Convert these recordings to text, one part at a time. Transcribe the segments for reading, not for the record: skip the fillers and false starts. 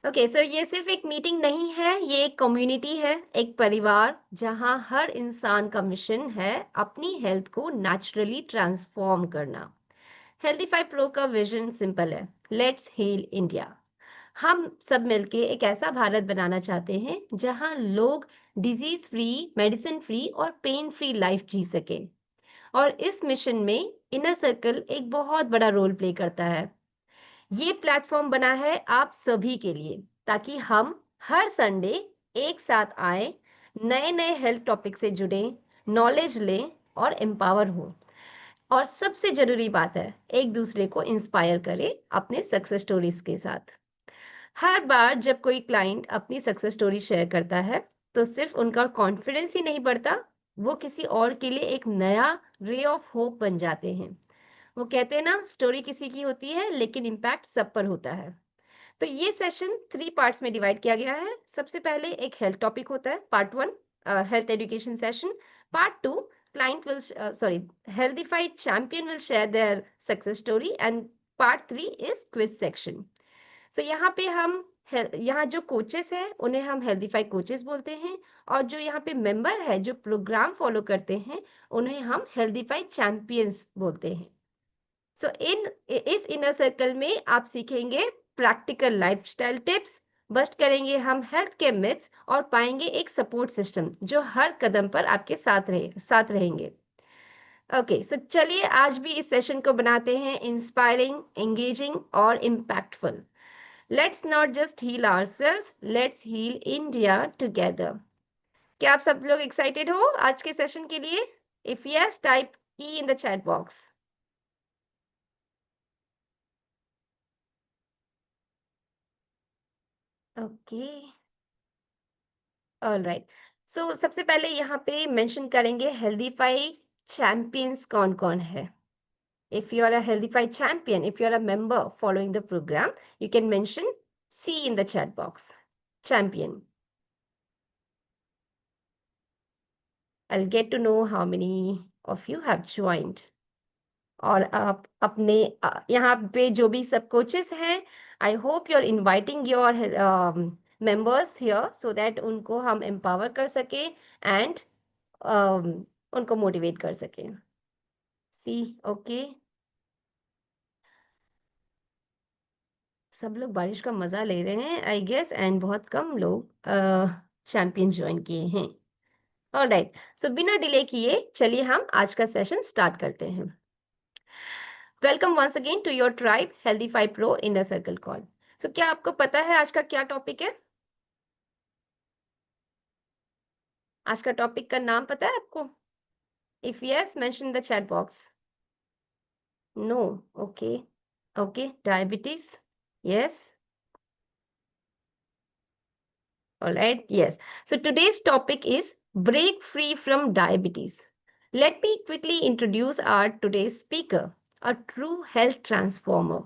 Okay, सो ये सिर्फ एक मीटिंग नहीं है, ये एक कम्युनिटी है, एक परिवार जहां हर इंसान का मिशन है अपनी हेल्थ को नेचुरली ट्रांसफॉर्म करना। हेल्दीफाई प्रो का विजन सिंपल है, लेट्स हील इंडिया। हम सब मिलके एक ऐसा भारत बनाना चाहते हैं जहां लोग डिजीज फ्री, मेडिसिन फ्री और पेन फ्री लाइफ जी सके। और इस मिशन में इनर सर्कल एक बहुत बड़ा रोल प्ले करता है। ये प्लेटफॉर्म बना है आप सभी के लिए, ताकि हम हर संडे एक साथ आए, नए नए हेल्थ टॉपिक से जुड़े, नॉलेज लें और एम्पावर हो। और सबसे जरूरी बात है, एक दूसरे को इंस्पायर करें अपने सक्सेस स्टोरीज के साथ। हर बार जब कोई क्लाइंट अपनी सक्सेस स्टोरी शेयर करता है, तो सिर्फ उनका कॉन्फिडेंस ही नहीं बढ़ता, वो किसी और के लिए एक नया रे ऑफ होप बन जाते हैं। वो कहते हैं ना, स्टोरी किसी की होती है लेकिन इम्पैक्ट सब पर होता है। तो ये सेशन 3 पार्ट्स में डिवाइड किया गया है। सबसे पहले एक हेल्थ टॉपिक होता है, part 1, health education session. Part 2, client will sorry healthified champion will share their success story, and part 3 is quiz section. So यहाँ पे हम यहाँ जो कोचेस हैं उन्हें हम हेल्दीफाई कोचेस बोलते हैं, और जो यहाँ पे मेंबर है जो प्रोग्राम फॉलो करते हैं उन्हें हम हेल्दीफाई चैंपियंस बोलते हैं। सो इन इस इनर सर्कल में आप सीखेंगे प्रैक्टिकल लाइफस्टाइल टिप्स, बस्ट करेंगे हम हेल्थ के मिथ्स और पाएंगे एक सपोर्ट सिस्टम जो हर कदम पर आपके साथ रहेंगे। ओके, सो चलिए आज भी इस सेशन को बनाते हैं इंस्पायरिंग, एंगेजिंग और impactful. Let's not just heal ourselves, let's heal India together. क्या आप सब लोग एक्साइटेड हो आज के सेशन के लिए? If yes, type E in the chat box. Okay, alright. So सबसे पहले यहाँ पे मेंशन करेंगे हेल्दीफाई चैंपियंस कौन कौन है। If you are a Healthify champion, if you are a member following the programme, you can mention see in the chat box, champion. I'll get to know how many of you have joined. और आप अपने यहाँ पे जो भी सब coaches हैं, I hope you are inviting your members here so that उनको हम एम्पावर कर सके एंड उनको मोटिवेट कर सके। सी, ओके, सब लोग बारिश का मजा ले रहे हैं आई गेस, एंड बहुत कम लोग चैंपियन ज्वाइन किए हैं। ऑलराइट, सो बिना डिले किए चलिए हम आज का सेशन स्टार्ट करते हैं। Welcome once again to your tribe Healthify pro inner circle call. So क्या आपको पता है आज का क्या टॉपिक है? आज का टॉपिक का नाम पता है आपको? If yes, mention the chat box. No, okay, okay, diabetes, yes, all right, yes. So today's topic is break free from diabetes. Let me quickly introduce our today's speaker, a true health transformer.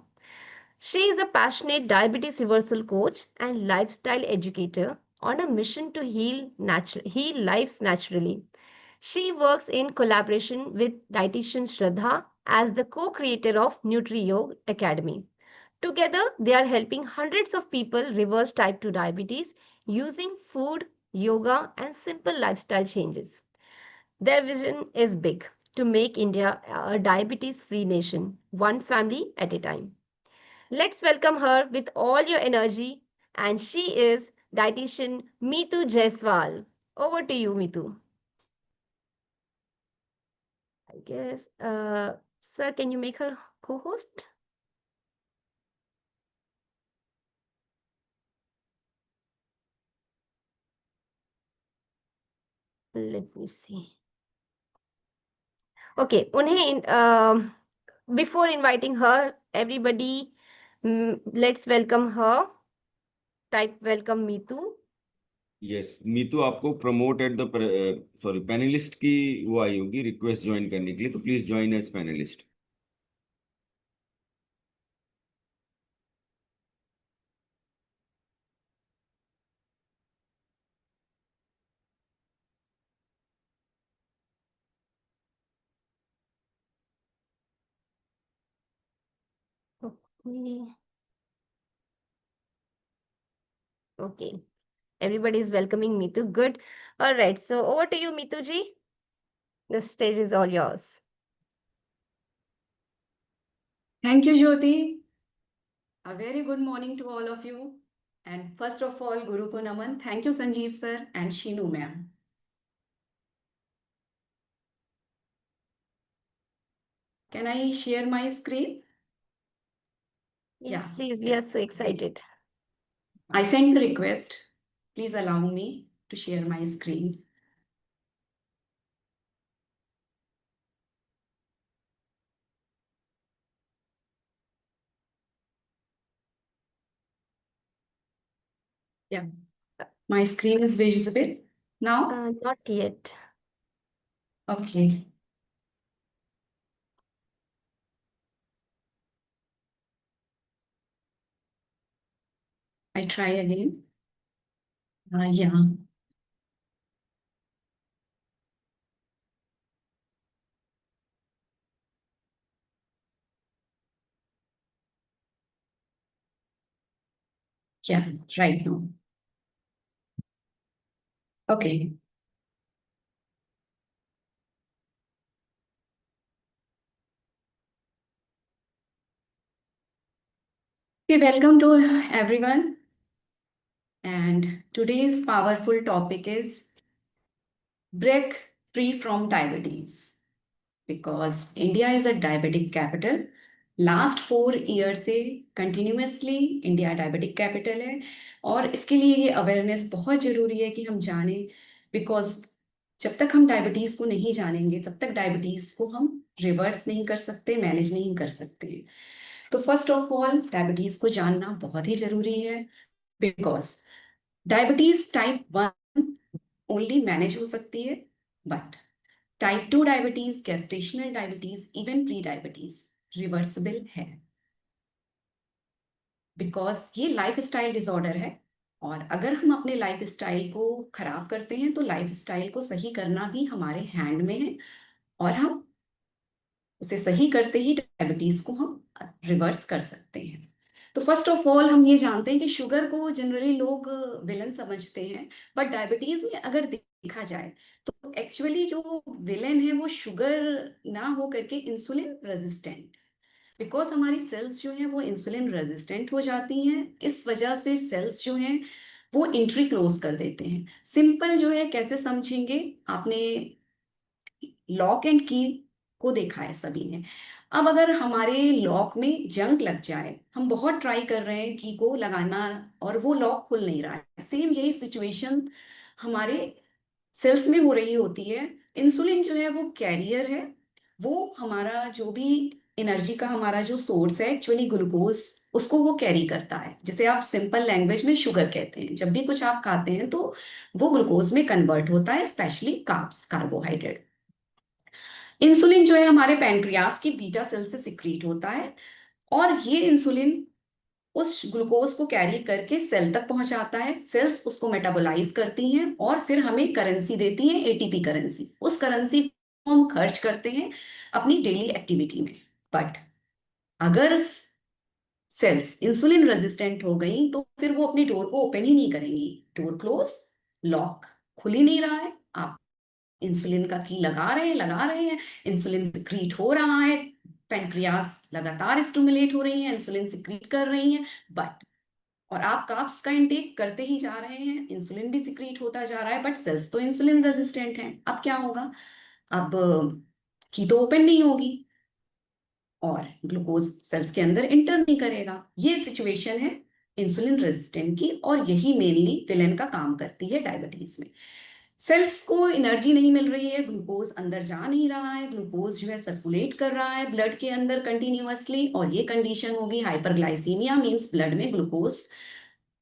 She is a passionate diabetes reversal coach and lifestyle educator on a mission to heal lives naturally. She works in collaboration with dietitian Shraddha as the co-creator of NutriYog Academy. Together, they are helping hundreds of people reverse type 2 diabetes using food, yoga, and simple lifestyle changes. Their vision is big, to make India a diabetes free nation, one family at a time. Let's welcome her with all your energy. And she is dietitian Meetu Jaiswal. Over to you, Meetu. I guess, sir, can you make her co host? Let me see. Okay, before inviting her, everybody, let's welcome her. Type welcome Meetu. Yes, Meetu आपको promote at the sorry panelist की वो आई होगी request join करने के लिए, तो please join as panellist. Okay. Okay. Everybody is welcoming Mitu. Good. All right. So over to you, Mitu ji. The stage is all yours. Thank you, Jyoti. A very good morning to all of you. And first of all, Guru ko naman. Thank you, Sanjeev sir and Shinu ma'am. Can I share my screen? Yes, Yeah. please. We are so excited. I sent the request. Please allow me to share my screen. Yeah. My screen is visible now. Not yet. Okay. I try again. Yeah. Yeah, right now. Okay. Okay, welcome to everyone. And today's powerful topic is break free from diabetes because India is a diabetic capital. Last 4 year से continuously India diabetic capital है और इसके लिए ये awareness बहुत जरूरी है कि हम जानें बिकॉज जब तक हम डायबिटीज को नहीं जानेंगे तब तक डायबिटीज को हम रिवर्स नहीं कर सकते मैनेज नहीं कर सकते। तो फर्स्ट ऑफ ऑल डायबिटीज को जानना बहुत ही जरूरी है because diabetes type 1 only manage हो सकती है but type 2 diabetes gestational diabetes even pre diabetes reversible है बिकॉज ये लाइफ स्टाइल डिसऑर्डर है और अगर हम अपने लाइफ स्टाइल को खराब करते हैं तो लाइफ स्टाइल को सही करना भी हमारे हैंड में है और हम उसे सही करते ही डायबिटीज को हम रिवर्स कर सकते हैं। तो फर्स्ट ऑफ ऑल हम ये जानते हैं कि शुगर को जनरली लोग विलन समझते हैं बट डायबिटीज में अगर देखा जाए तो एक्चुअली जो विलेन है वो शुगर ना हो करके इंसुलिन रेजिस्टेंट बिकॉज हमारी सेल्स जो हैं वो इंसुलिन रेजिस्टेंट हो जाती हैं इस वजह से सेल्स जो हैं वो एंट्री क्लोज कर देते हैं। सिंपल जो है कैसे समझेंगे आपने लॉक एंड की को देखा है सभी ने। अब अगर हमारे लॉक में जंग लग जाए हम बहुत ट्राई कर रहे हैं की को लगाना और वो लॉक खुल नहीं रहा है सेम यही सिचुएशन हमारे सेल्स में हो रही होती है। इंसुलिन जो है वो कैरियर है वो हमारा जो भी एनर्जी का हमारा जो सोर्स है एक्चुअली ग्लूकोज उसको वो कैरी करता है जिसे आप सिंपल लैंग्वेज में शुगर कहते हैं। जब भी कुछ आप खाते हैं तो वो ग्लूकोज में कन्वर्ट होता है स्पेशली कार्ब्स कार्बोहाइड्रेट। इंसुलिन जो है हमारे पैनक्रियास की बीटा सेल से सिक्रीट होता है और ये इंसुलिन उस ग्लूकोज को कैरी करके सेल तक पहुंचाता है सेल्स उसको मेटाबोलाइज करती हैं और फिर हमें करेंसी देती हैं एटीपी करेंसी। उस करेंसी को हम खर्च करते हैं अपनी डेली एक्टिविटी में बट अगर सेल्स इंसुलिन रेजिस्टेंट हो गई तो फिर वो अपनी डोर को ओपन ही नहीं करेंगी। डोर क्लोज लॉक खुल ही नहीं रहा है आप इंसुलिन का की लगा रहे हैं इंसुलिन सिक्रीट हो रहा है पेनक्रियास लगातार स्टिमुलेट हो रही है इंसुलिन सिक्रीट कर रही है बट और आप कार्ब्स का इंटेक करते ही जा रहे हैं इंसुलिन भी सिक्रीट होता जा रहा है बट सेल्स तो इंसुलिन रेजिस्टेंट हैं। अब क्या होगा अब की तो ओपन नहीं होगी और ग्लूकोज सेल्स के अंदर इंटर नहीं करेगा। ये सिचुएशन है इंसुलिन रेजिस्टेंट की और यही मेनली विलेन का काम करती है डायबिटीज में। सेल्स को एनर्जी नहीं मिल रही है ग्लूकोज अंदर जा नहीं रहा है ग्लूकोज जो है सर्कुलेट कर रहा है ब्लड के अंदर कंटिन्यूअसली और ये कंडीशन होगी हाइपरग्लाइसीमिया मींस ब्लड में ग्लूकोज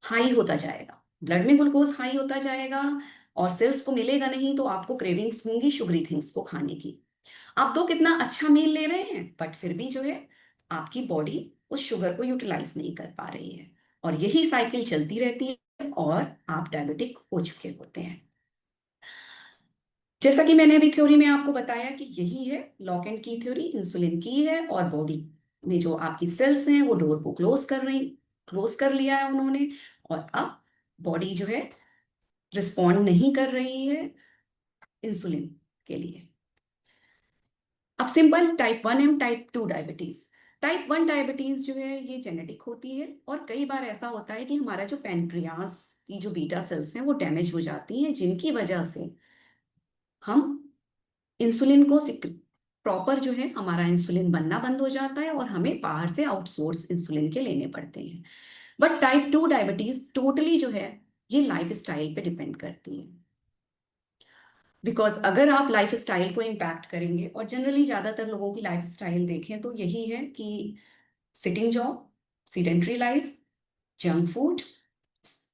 हाई होता जाएगा। ब्लड में ग्लूकोज हाई होता जाएगा और सेल्स को मिलेगा नहीं तो आपको क्रेविंग्स होंगी शुगरी थिंग्स को खाने की। आप तो कितना अच्छा मील ले रहे हैं बट फिर भी जो है आपकी बॉडी उस शुगर को यूटिलाइज नहीं कर पा रही है और यही साइकिल चलती रहती है और आप डायबिटिक हो चुके होते हैं। जैसा कि मैंने अभी थ्योरी में आपको बताया कि यही है लॉक एंड की थ्योरी इंसुलिन की है और बॉडी में जो आपकी सेल्स हैं वो डोर को क्लोज कर लिया है उन्होंने और अब बॉडी जो है रिस्पॉन्ड नहीं कर रही है इंसुलिन के लिए। अब simple type 1 and type 2 diabetes. Type 1 diabetes जो है ये जेनेटिक होती है, और कई बार ऐसा होता है कि हमारा जो पैनक्रियास की जो बीटा सेल्स हैं वो डैमेज हो जाती हैं, जिनकी वजह से हम इंसुलिन को प्रॉपर जो है हमारा इंसुलिन बनना बंद हो जाता है और हमें बाहर से आउटसोर्स इंसुलिन के लेने पड़ते हैं। बट टाइप 2 डायबिटीज टोटली जो है ये लाइफ स्टाइल पे डिपेंड करती है। बिकॉज अगर आप लाइफ स्टाइल को इम्पैक्ट करेंगे, और जनरली ज्यादातर लोगों की लाइफ स्टाइल देखें तो यही है कि sitting job, sedentary life, junk food,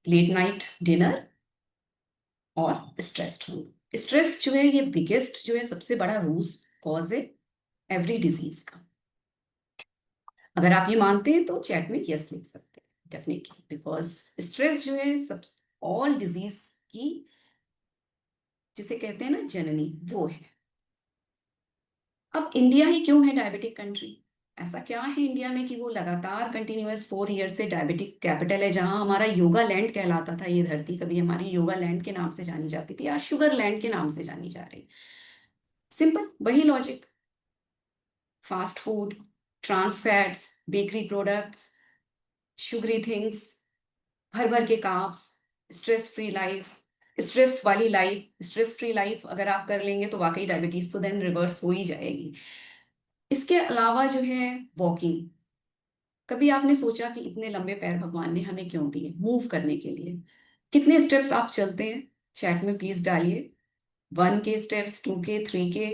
late night dinner और स्ट्रेस्ड फूड। स्ट्रेस जो है ये बिगेस्ट जो है सबसे बड़ा रूट कॉज है एवरी डिजीज का। अगर आप ये मानते हैं तो चैट में यस लिख सकते हैं डेफिनेटली, बिकॉज स्ट्रेस जो है सब ऑल डिजीज की जिसे कहते हैं ना जननी वो है। अब इंडिया ही क्यों है डायबिटिक कंट्री? ऐसा क्या है इंडिया में कि वो लगातार कंटिन्यूअस 4 ईयर से डायबिटिक कैपिटल है, जहां हमारा योगा लैंड कहलाता था ये धरती, कभी हमारी योगा लैंड के नाम से जानी जाती थी, आज शुगर लैंड के नाम से जानी जा रही। सिंपल वही logic, fast food, trans fats, bakery products, sugary things, भर भर के carbs, stress free life. Stress वाली लाइफ, स्ट्रेस फ्री लाइफ अगर आप कर लेंगे तो वाकई डायबिटीज तो देन रिवर्स हो ही जाएगी। इसके अलावा जो है वॉकिंग। कभी आपने सोचा कि इतने लंबे पैर भगवान ने हमें क्यों दिए मूव करने के लिए? कितने स्टेप्स आप चलते हैं? चैट में प्लीज डालिए, 1 के स्टेप्स, 2 के, 3 के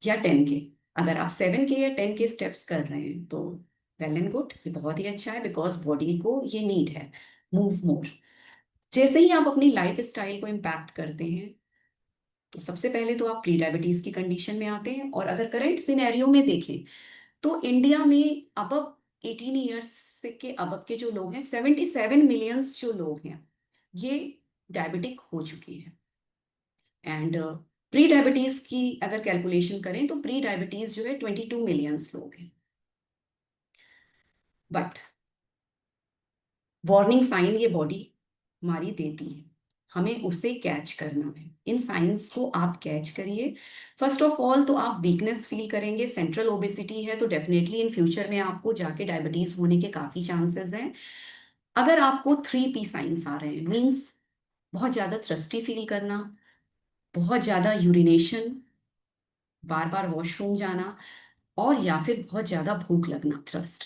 या 10 के। अगर आप 7 के या 10 के स्टेप्स कर रहे हैं तो वेल एंड गुड, ये बहुत ही अच्छा है, बिकॉज बॉडी को ये नीड है मूव मोर। जैसे ही आप अपनी लाइफ स्टाइल को इम्पैक्ट करते हैं तो सबसे पहले तो आप प्री डायबिटीज की कंडीशन में आते हैं। और अगर करंट सिनेरियो में देखें तो इंडिया में अब 18 ईयर्स से के अब के जो लोग हैं, 77 मिलियंस जो लोग हैं ये डायबिटिक हो चुके हैं। एंड प्री डायबिटीज की अगर कैलकुलेशन करें तो प्री डायबिटीज जो है 22 मिलियंस लोग हैं। बट वार्निंग साइन ये बॉडी हमारी देती है, हमें उसे कैच करना है। इन साइंस को आप कैच करिए। फर्स्ट ऑफ ऑल तो आप वीकनेस फील करेंगे, सेंट्रल ओबेसिटी है तो डेफिनेटली इन फ्यूचर में आपको जाके डायबिटीज होने के काफी चांसेस हैं। अगर आपको 3P साइंस आ रहे हैं, मीन्स बहुत ज्यादा थ्रस्टी फील करना, बहुत ज्यादा यूरिनेशन, बार बार वॉशरूम जाना, और या फिर बहुत ज्यादा भूख लगना, थ्रस्ट,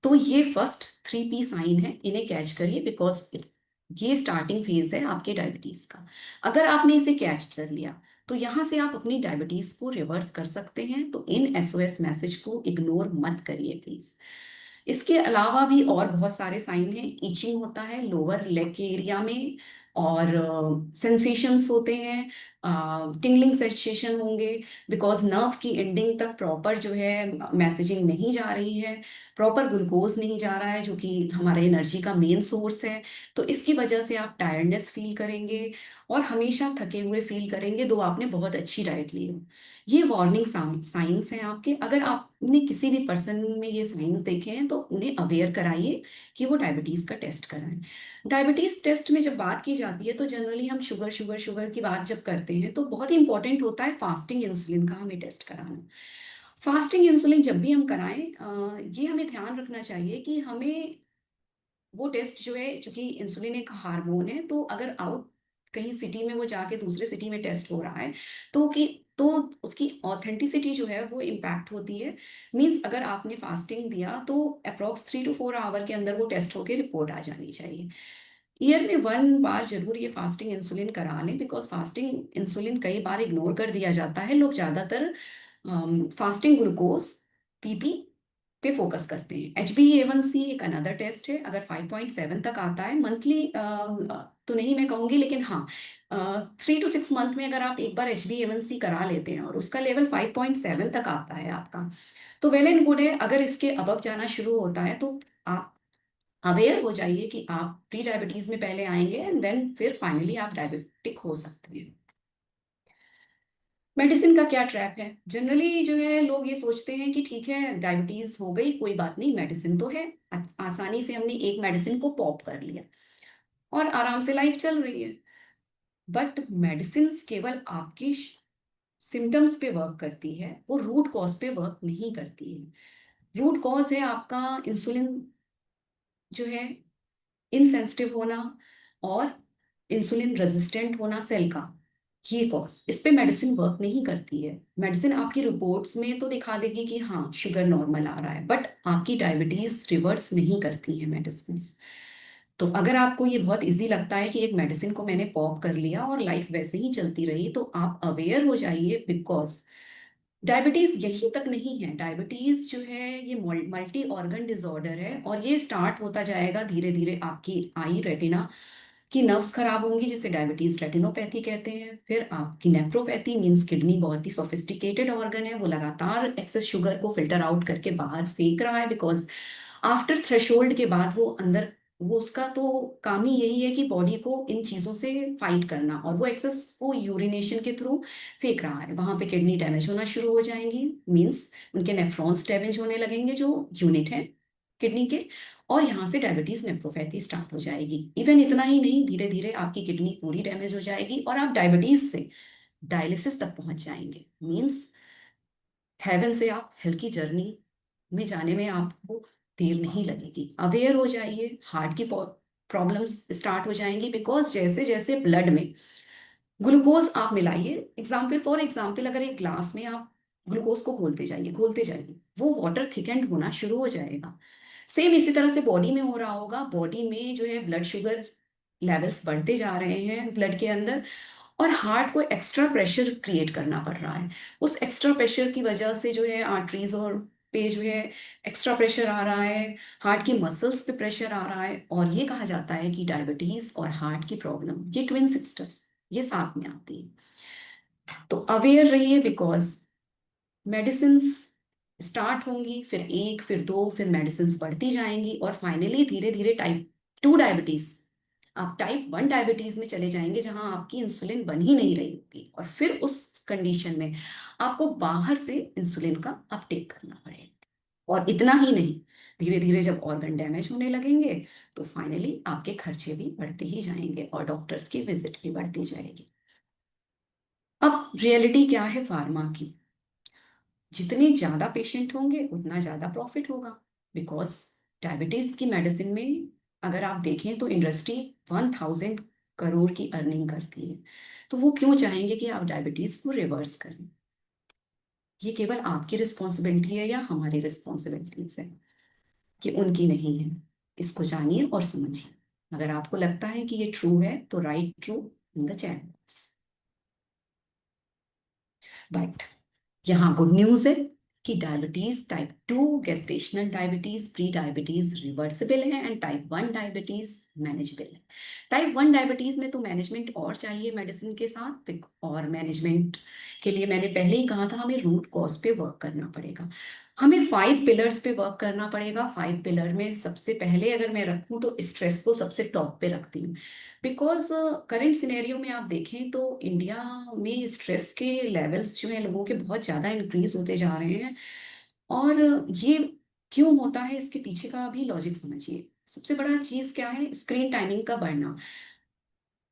तो ये फर्स्ट 3P साइन है, इन्हें कैच करिए, बिकॉज इट्स ये स्टार्टिंग फेज है आपके डायबिटीज का। अगर आपने इसे कैच कर लिया तो यहां से आप अपनी डायबिटीज को रिवर्स कर सकते हैं। तो इन SOS मैसेज को इग्नोर मत करिए प्लीज। इसके अलावा भी और बहुत सारे साइन हैं। ईचिंग होता है लोअर लेग के एरिया में, और सेंसेशंस होते हैं, टिंगलिंग सेंसेशन होंगे, बिकॉज नर्व की एंडिंग तक प्रॉपर जो है मैसेजिंग नहीं जा रही है, प्रॉपर ग्लूकोज नहीं जा रहा है जो कि हमारे एनर्जी का मेन सोर्स है। तो इसकी वजह से आप टायर्डनेस फील करेंगे और हमेशा थके हुए फील करेंगे, दो आपने बहुत अच्छी डाइट ली हो। ये वार्निंग साइंस हैं आपके। अगर आपने किसी भी पर्सन में ये साइंस देखे हैं तो उन्हें अवेयर कराइए कि वो डायबिटीज का टेस्ट कराएं। डायबिटीज टेस्ट में जब बात की जाती है तो जनरली हम शुगर शुगर शुगर की बात जब करते हैं तो बहुत ही इंपॉर्टेंट होता है फास्टिंग इंसुलिन का हमें टेस्ट कराना। फास्टिंग इंसुलिन जब भी हम कराएं, ये हमें ध्यान रखना चाहिए कि हमें वो टेस्ट जो है, चूंकि इंसुलिन एक हार्मोन है, तो अगर आउट कहीं सिटी में वो जाके दूसरे सिटी में टेस्ट हो रहा है तो उसकी ऑथेंटिसिटी जो है वो इम्पैक्ट होती है। मींस अगर आपने फास्टिंग दिया तो अप्रोक्स 3 to 4 आवर के अंदर वो टेस्ट होके रिपोर्ट आ जानी चाहिए। ईयर में 1 बार जरूर ये फास्टिंग इंसुलिन करा लें, बिकॉज फास्टिंग इंसुलिन कई बार इग्नोर कर दिया जाता है। लोग ज्यादातर फास्टिंग ग्लूकोज PP पे फोकस करते हैं। HbA1c एक अनदर टेस्ट है, अगर 5.7 तक आता है मंथली, तो नहीं मैं कहूंगी, लेकिन हाँ 3 to 6 मंथ में अगर आप एक बार HbA1c करा लेते हैं और उसका लेवल 5.7 तक आता है आपका, तो वेल एंड गुड है। अगर इसके अबव जाना शुरू होता है तो आप अवेयर हो जाइए कि आप प्री डायबिटीज में पहले आएंगे एंड देन फिर फाइनली आप डायबिटिक हो सकते हैं। मेडिसिन का क्या ट्रैप है? जनरली जो है लोग ये सोचते हैं कि ठीक है डायबिटीज हो गई, कोई बात नहीं, मेडिसिन तो है, आसानी से हमने एक मेडिसिन को पॉप कर लिया। और आराम से लाइफ चल रही है। बट मेडिसिन केवल आपकी सिम्टम्स पे वर्क करती है, वो रूट कॉज पे वर्क नहीं करती है। रूट कॉज है आपका इंसुलिन जो है इनसेंसिटिव होना और इंसुलिन रेजिस्टेंट होना सेल का, ये कॉज, इस पे मेडिसिन वर्क नहीं करती है। मेडिसिन आपकी रिपोर्ट्स में तो दिखा देगी कि हाँ शुगर नॉर्मल आ रहा है, बट आपकी डायबिटीज रिवर्स नहीं करती है मेडिसिन। तो अगर आपको ये बहुत इजी लगता है कि एक मेडिसिन को मैंने पॉप कर लिया और लाइफ वैसे ही चलती रही, तो आप अवेयर हो जाइए, बिकॉज डायबिटीज यही तक नहीं है। डायबिटीज जो है ये मल्टी ऑर्गन डिसऑर्डर है, और ये स्टार्ट होता जाएगा धीरे धीरे आपकी आई रेटिना की नर्व्स खराब होंगी, जिसे डायबिटीज रेटिनोपैथी कहते हैं। फिर आपकी नेफ्रोपैथी मींस किडनी बहुत ही सोफिस्टिकेटेड ऑर्गन है, वो लगातार एक्सेस शुगर को फिल्टर आउट करके बाहर फेंक रहा है, बिकॉज आफ्टर थ्रेशोल्ड के बाद वो अंदर, वो उसका तो काम ही यही है कि बॉडी को इन चीजों से फाइट करना, और वो एक्सेस को यूरिनेशन के थ्रू फेंक रहा है। वहां पे किडनी डैमेज होना शुरू हो जाएंगी, मींस उनके नेफ्रॉन्स डैमेज होने लगेंगे जो यूनिट है किडनी के, और यहाँ से डायबिटीज नेफ्रोपैथी स्टार्ट हो जाएगी। इवन इतना ही नहीं, धीरे धीरे आपकी किडनी पूरी डैमेज हो जाएगी और आप डायबिटीज से डायलिसिस तक पहुंच जाएंगे। मींस हेवन से आप हेल की जर्नी में जाने में आपको देर नहीं लगेगी। अवेयर हो जाइए, हार्ट की प्रॉब्लम्स स्टार्ट हो जाएंगी, बिकॉज जैसे जैसे ब्लड में ग्लूकोज आप मिलाइए, एग्जाम्पल फॉर एग्जाम्पल, अगर एक ग्लास में आप ग्लूकोज को घोलते जाइए, वो वाटर थिकेंड होना शुरू हो जाएगा। सेम इसी तरह से बॉडी में हो रहा होगा। बॉडी में जो है ब्लड शुगर लेवल्स बढ़ते जा रहे हैं ब्लड के अंदर, और हार्ट को एक्स्ट्रा प्रेशर क्रिएट करना पड़ रहा है। उस एक्स्ट्रा प्रेशर की वजह से जो है आर्टरीज और पे जो है एक्स्ट्रा प्रेशर आ रहा है, हार्ट की मसल्स पे प्रेशर आ रहा है, और ये कहा जाता है कि डायबिटीज और हार्ट की प्रॉब्लम ये ट्विन सिस्टर्स, ये साथ में आती है। तो अवेयर रहिए, बिकॉज मेडिसिन्स स्टार्ट होंगी, फिर एक, फिर दो, फिर मेडिसिन्स बढ़ती जाएंगी, और फाइनली धीरे धीरे टाइप 2 डायबिटीज, आप टाइप 1 डायबिटीज में चले जाएंगे, जहां आपकी इंसुलिन बन ही नहीं रही होगी, और फिर उस कंडीशन में आपको बाहर से इंसुलिन का अपटेक करना पड़ेगा। और इतना ही नहीं, धीरे धीरे जब ऑर्गन डैमेज होने लगेंगे, तो फाइनली आपके खर्चे भी बढ़ते ही जाएंगे और डॉक्टर्स की विजिट भी बढ़ती जाएगी। अब रियलिटी क्या है फार्मा की? जितने ज्यादा पेशेंट होंगे उतना ज्यादा प्रॉफिट होगा, बिकॉज डायबिटीज की मेडिसिन में अगर आप देखें तो इंडस्ट्री 1000 करोड़ की अर्निंग करती है। तो वो क्यों चाहेंगे कि आप डायबिटीज को रिवर्स करें? ये केवल आपकी रिस्पॉन्सिबिलिटी है या हमारी रिस्पॉन्सिबिलिटीज है? कि उनकी नहीं है। इसको जानिए और समझिए। अगर आपको लगता है कि ये ट्रू है, तो right true in the chat box. But यहाँ गुड न्यूज है कि diabetes type 2 gestational diabetes pre diabetes reversible है, एंड टाइप 1 डायबिटीज मैनेजेबल है। टाइप 1 डायबिटीज में तो मैनेजमेंट और चाहिए मेडिसिन के साथ, और मैनेजमेंट के लिए मैंने पहले ही कहा था, हमें रूट कॉज पे वर्क करना पड़ेगा। हमें 5 पिलर्स पे वर्क करना पड़ेगा। 5 पिलर में सबसे पहले अगर मैं रखूं तो स्ट्रेस को सबसे टॉप पे रखती हूँ, बिकॉज करंट सिनेरियो में आप देखें तो इंडिया में स्ट्रेस के लेवल्स जो है लोगों के बहुत ज़्यादा इंक्रीज होते जा रहे हैं। और ये क्यों होता है, इसके पीछे का भी लॉजिक समझिए। सबसे बड़ा चीज़ क्या है? स्क्रीन टाइमिंग का बढ़ना।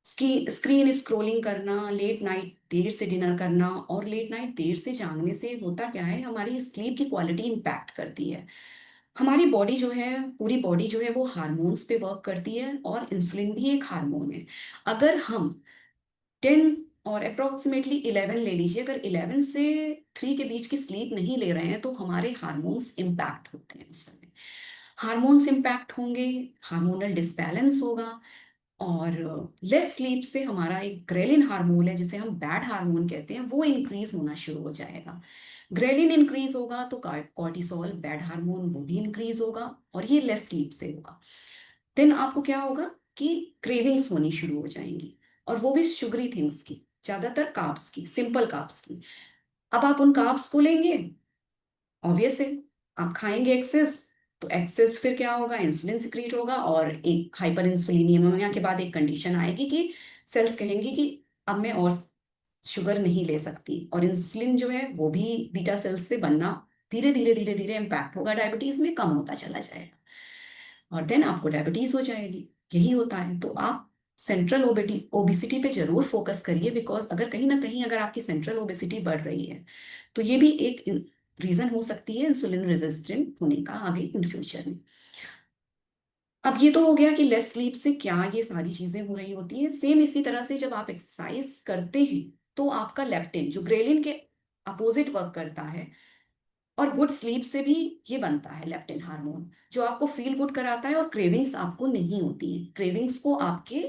स्क्रीन स्क्रोलिंग करना, लेट नाइट देर से डिनर करना, और लेट नाइट देर से जागने से होता क्या है, हमारी स्लीप की क्वालिटी इम्पैक्ट करती है। हमारी बॉडी जो है, पूरी बॉडी जो है वो हार्मोन्स पे वर्क करती है, और इंसुलिन भी एक हार्मोन है। अगर हम 10 और अप्रोक्सीमेटली 11 ले लीजिए, अगर 11 से 3 के बीच की स्लीप नहीं ले रहे हैं, तो हमारे हार्मोन्स इम्पैक्ट होते हैं उस समय। हार्मोन्स इम्पैक्ट होंगे, हार्मोनल डिसबैलेंस होगा, और लेस स्लीप से हमारा एक ग्रेलिन हार्मोन है, जिसे हम बैड हार्मोन कहते हैं, वो इंक्रीज होना शुरू हो जाएगा। ग्रेलिन इंक्रीज होगा तो कॉर्टिसोल बैड हार्मोन वो भी इंक्रीज होगा, और ये लेस स्लीप से होगा। देन आपको क्या होगा कि क्रेविंग्स होनी शुरू हो जाएंगी, और वो भी शुगरी थिंग्स की, ज्यादातर कार्ब्स की, सिंपल कार्ब्स की। अब आप उन कार्ब्स को लेंगे, ऑब्वियस है, आप खाएंगे एक्सेस, तो एक्सेस फिर क्या होगा, इंसुलिन सिक्रीट होगा, और एक हाइपर इंसुलिनियमिया के बाद एक कंडीशन आएगी कि सेल्स कहेंगी कि अब मैं और शुगर नहीं ले सकती, और इंसुलिन जो है वो भी बीटा सेल्स से बनना धीरे धीरे धीरे धीरे इम्पैक्ट होगा, डायबिटीज में कम होता चला जाएगा, और देन आपको डायबिटीज हो जाएगी। यही होता है। तो आप सेंट्रल ओबिसिटी पे जरूर फोकस करिए, बिकॉज अगर कहीं ना कहीं अगर आपकी सेंट्रल ओबिसिटी बढ़ रही है तो ये भी एक रीजन हो सकती है इंसुलिन रेजिस्टेंट होने का आगे इन फ्यूचर में। अब ये तो हो गया कि लेस स्लीप से क्या ये सारी चीजें हो रही होती हैं। सेम इसी तरह से जब आप एक्सरसाइज करते हैं तो आपका लेप्टिन जो ग्रेलिन के अपोजिट वर्क करता है, और गुड स्लीप से भी ये बनता है लेप्टिन हार्मोन, जो आपको फील गुड कराता है और क्रेविंग्स आपको नहीं होती हैं। क्रेविंग्स को आपके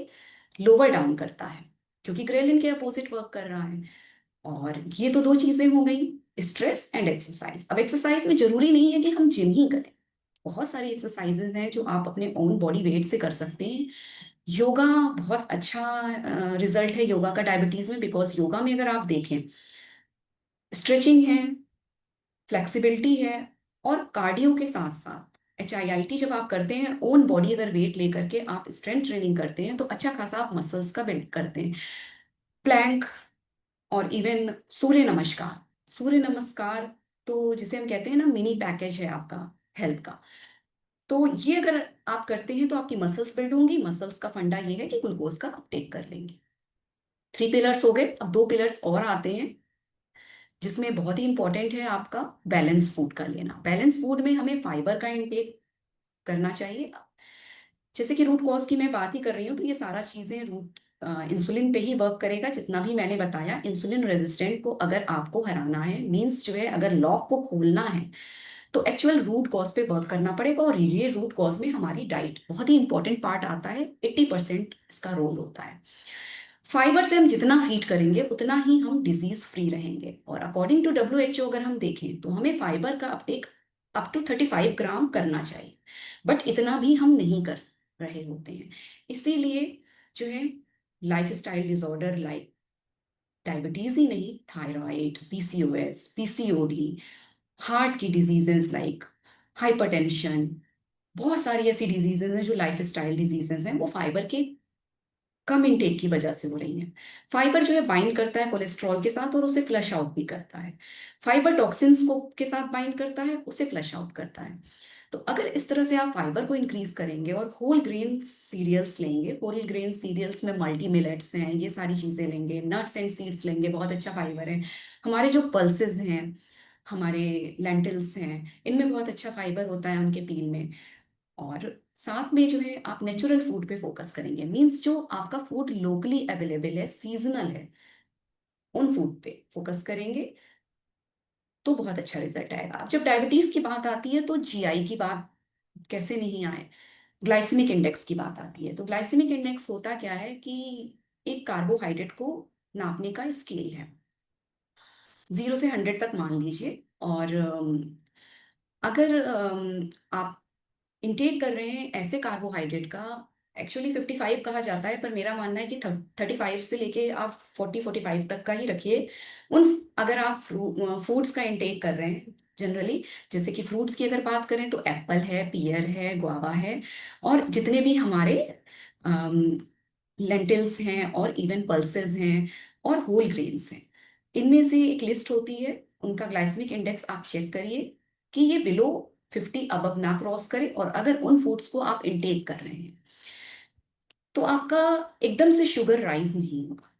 लोअर डाउन करता है क्योंकि ग्रेलिन के अपोजिट वर्क कर रहा है। और ये तो दो चीजें हो गई, स्ट्रेस एंड एक्सरसाइज। अब एक्सरसाइज में जरूरी नहीं है कि हम जिम ही करें, बहुत सारी एक्सरसाइजेज हैं जो आप अपने ओन बॉडी वेट से कर सकते हैं। योगा बहुत अच्छा रिजल्ट है योगा का डायबिटीज में, बिकॉज योगा में अगर आप देखें स्ट्रेचिंग है, फ्लेक्सिबिलिटी है, और कार्डियो के साथ साथ HIIT जब आप करते हैं ओन बॉडी अगर वेट लेकर के आप स्ट्रेंथ ट्रेनिंग करते हैं तो अच्छा खासा आप मसल्स का बिल्ड करते हैं। प्लैंक और इवन सूर्य नमस्कार, सूर्य नमस्कार तो जिसे हम कहते हैं ना मिनी पैकेज है आपका हेल्थ का। तो ये अगर आप करते हैं तो आपकी मसल्स बिल्ड होंगी। मसल्स का फंडा ये है कि ग्लूकोज का अपटेक कर लेंगे। 3 पिलर्स हो गए, अब 2 पिलर्स और आते हैं जिसमें बहुत ही इंपॉर्टेंट है आपका बैलेंस फूड का लेना। बैलेंस फूड में हमें फाइबर का इंटेक करना चाहिए। जैसे कि रूट कॉज की मैं बात ही कर रही हूँ तो ये सारा चीजें रूट इंसुलिन पे ही वर्क करेगा। जितना भी मैंने बताया इंसुलिन रेजिस्टेंट को अगर आपको हराना है, मींस जो है अगर लॉक को खोलना है तो एक्चुअल रूट कॉज पे वर्क करना पड़ेगा। और ये रूट कॉज में हमारी डाइट बहुत ही इंपॉर्टेंट पार्ट आता है, 80% इसका रोल होता है। फाइबर से हम जितना फीड करेंगे उतना ही हम डिजीज फ्री रहेंगे। और अकॉर्डिंग टू WHO अगर हम देखें तो हमें फाइबर का अपटेक अप टू 35 ग्राम करना चाहिए, बट इतना भी हम नहीं कर रहे होते हैं। इसीलिए जो है life style disorder like diabetes ही नहीं, थायराइड, PCOS, PCOD, हार्ट की डिजीजेस लाइक हाइपरटेंशन, बहुत सारी ऐसी डिजीजेस हैं जो लाइफ स्टाइल डिजीजेस हैं, वो फाइबर के कम इंटेक की वजह से हो रही हैं। फाइबर जो है बाइंड करता है कोलेस्ट्रॉल के साथ और उसे फ्लश आउट भी करता है। फाइबर टॉक्सिन्स को के साथ बाइंड करता है, उसे फ्लश आउट करता है। तो अगर इस तरह से आप फाइबर को इंक्रीज करेंगे और होल ग्रेन सीरियल्स लेंगे, होल ग्रेन सीरियल्स में मल्टी मिलेट्स हैं, ये सारी चीजें लेंगे, नट्स एंड सीड्स लेंगे, बहुत अच्छा फाइबर है। हमारे जो पल्सेस हैं, हमारे लेंटिल्स हैं, इनमें बहुत अच्छा फाइबर होता है उनके पील में। और साथ में जो है आप नेचुरल फूड पे फोकस करेंगे, मींस जो आपका फूड लोकली अवेलेबल है, सीजनल है, उन फूड पे फोकस करेंगे तो बहुत अच्छा रिजल्ट आएगा। अब जब डायबिटीज की बात आती है तो GI की बात कैसे नहीं आए, ग्लाइसेमिक इंडेक्स की बात आती है। तो ग्लाइसेमिक इंडेक्स होता क्या है कि एक कार्बोहाइड्रेट को नापने का स्केल है, 0 से 100 तक मान लीजिए। और अगर आप इंटेक कर रहे हैं ऐसे कार्बोहाइड्रेट का, एक्चुअली 55 कहा जाता है, पर मेरा मानना है कि 35 से लेके आप 40-45 तक का ही रखिए। उन अगर आप फूड्स का इंटेक कर रहे हैं जनरली, जैसे कि फ्रूट्स की अगर बात करें तो एप्पल है, पियर है, गुआवा है, और जितने भी हमारे लेंटिल्स हैं और इवन पल्सेस हैं और होल ग्रेन्स हैं, इनमें से एक लिस्ट होती है, उनका ग्लाइसेमिक इंडेक्स आप चेक करिए कि ये बिलो 50 अबव ना क्रॉस करे। और अगर उन फूड्स को आप इंटेक कर रहे हैं तो आपका एकदम से शुगर राइज नहीं होगा।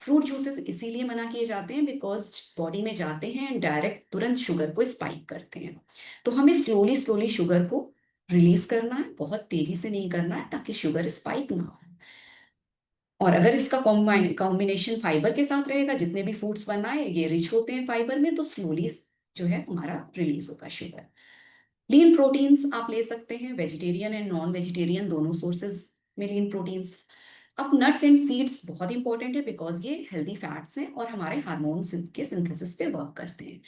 फ्रूट जूसेस इसीलिए मना किए जाते हैं बिकॉज बॉडी में जाते हैं एंड डायरेक्ट तुरंत शुगर को स्पाइक करते हैं। तो हमें स्लोली स्लोली शुगर को रिलीज करना है, बहुत तेजी से नहीं करना है ताकि शुगर स्पाइक ना हो। और अगर इसका कॉम्बिनेशन फाइबर के साथ रहेगा, जितने भी फूड्स बनाए ये रिच होते हैं फाइबर में, तो स्लोली जो है हमारा रिलीज होगा शुगर। लीन प्रोटीन्स आप ले सकते हैं, वेजिटेरियन एंड नॉन वेजिटेरियन दोनों सोर्सेज में लीन प्रोटीन्स। अब नट्स एंड सीड्स बहुत इंपॉर्टेंट है बिकॉज ये हेल्दी फैट्स हैं और हमारे हार्मोन के सिंथेसिस पे वर्क करते हैं।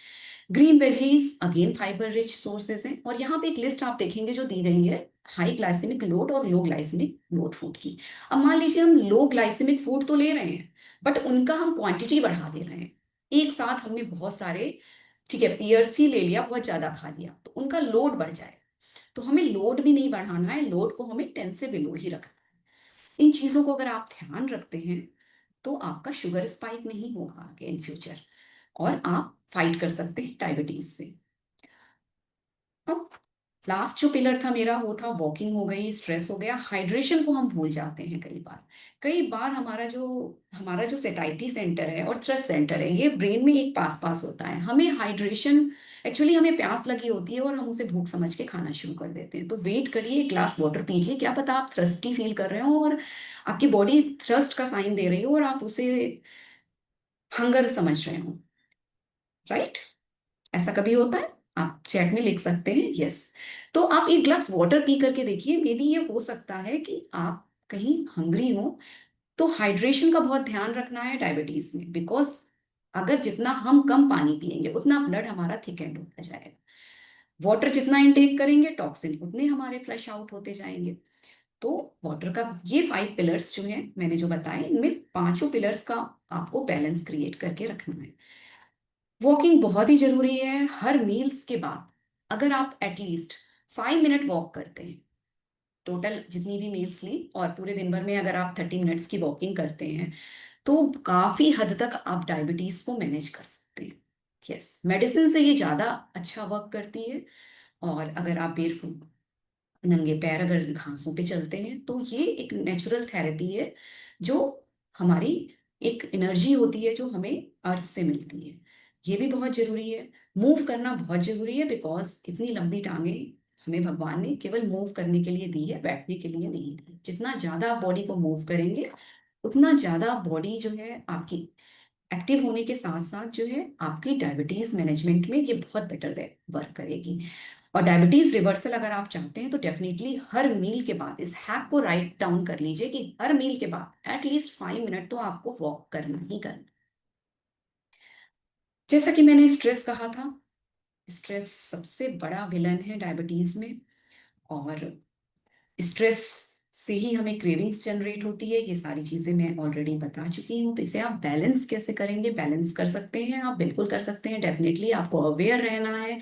Green veggies again fibre rich sources हैं। और यहाँ पे एक लिस्ट आप देखेंगे जो दी गई है हाई ग्लाइसेमिक लोड और लो ग्लाइसेमिक लोड फूड की। अब मान लीजिए हम लो ग्लाइसेमिक फूड तो ले रहे हैं बट उनका हम क्वांटिटी बढ़ा दे रहे हैं। एक साथ हमने बहुत सारे, ठीक है, पियर्स ही ले लिया, बहुत ज्यादा खा लिया तो उनका लोड बढ़ जाए। तो हमें लोड भी नहीं बढ़ाना है, लोड को हमें 10 से बिलो ही रखना है। इन चीजों को अगर आप ध्यान रखते हैं तो आपका शुगर स्पाइक नहीं होगा आगे इन फ्यूचर, और आप फाइट कर सकते हैं डायबिटीज से। अब लास्ट जो पिलर था मेरा वो था वॉकिंग हो गई, स्ट्रेस हो गया, हाइड्रेशन को हम भूल जाते हैं कई बार हमारा जो सेटाइटी सेंटर है और थ्रस्ट सेंटर है ये ब्रेन में एक पास पास होता है। हमें हाइड्रेशन, एक्चुअली हमें प्यास लगी होती है और हम उसे भूख समझ के खाना शुरू कर देते हैं। तो वेट करिए, एक ग्लास वाटर पीजिए, क्या पता आप थ्रस्टी फील कर रहे हो और आपकी बॉडी थ्रस्ट का साइन दे रही हो और आप उसे हंगर समझ रहे हो। राइट? ऐसा कभी होता है? आप चैट में लिख सकते हैं यस। तो आप एक ग्लास वाटर पी करके देखिए, मे बी ये हो सकता है कि आप कहीं हंग्री हो। तो हाइड्रेशन का बहुत ध्यान रखना है डायबिटीज में, बिकॉज अगर जितना हम कम पानी पिएंगे उतना ब्लड हमारा थिक एंड होता जाएगा। वाटर जितना इनटेक करेंगे टॉक्सिन उतने हमारे फ्लश आउट होते जाएंगे। तो वाटर का ये 5 पिलर्स जो हैं मैंने जो बताए, इनमें पांचों पिलर्स का आपको बैलेंस क्रिएट करके रखना है। वॉकिंग बहुत ही जरूरी है हर मील्स के बाद। अगर आप एटलीस्ट 5 मिनट वॉक करते हैं, टोटल जितनी भी मील्स ली, और पूरे दिन भर में अगर आप 30 मिनट्स की वॉकिंग करते हैं तो काफी हद तक आप डायबिटीज को मैनेज कर सकते हैं। यस, मेडिसिन से ये ज्यादा अच्छा वर्क करती है। और अगर आप बेरफुट, नंगे पैर अगर घासों पे चलते हैं तो ये एक नेचुरल थेरेपी है, जो हमारी एक एनर्जी होती है जो हमें अर्थ से मिलती है। ये भी बहुत जरूरी है। मूव करना बहुत जरूरी है, बिकॉज इतनी लंबी टांगे हमें भगवान ने केवल मूव करने के लिए दी है, बैठने के लिए नहीं दी। जितना ज्यादा आप बॉडी को मूव करेंगे उतना ज्यादा बॉडी जो है आपकी एक्टिव होने के साथ साथ जो है आपकी डायबिटीज मैनेजमेंट में ये बहुत बेटर वर्क करेगी। और डायबिटीज रिवर्सल अगर आप चाहते हैं तो डेफिनेटली हर मील के बाद इस हैक को राइट डाउन कर लीजिए कि हर मील के बाद एटलीस्ट 5 मिनट तो आपको वॉक करना ही करना। जैसा कि मैंने स्ट्रेस कहा था, स्ट्रेस सबसे बड़ा विलन है डायबिटीज में। और स्ट्रेस से ही हमें क्रेविंग्स जनरेट होती है, ये सारी चीजें मैं ऑलरेडी बता चुकी हूँ। तो इसे आप बैलेंस कैसे करेंगे? बैलेंस कर सकते हैं आप, बिल्कुल कर सकते हैं। डेफिनेटली आपको अवेयर रहना है।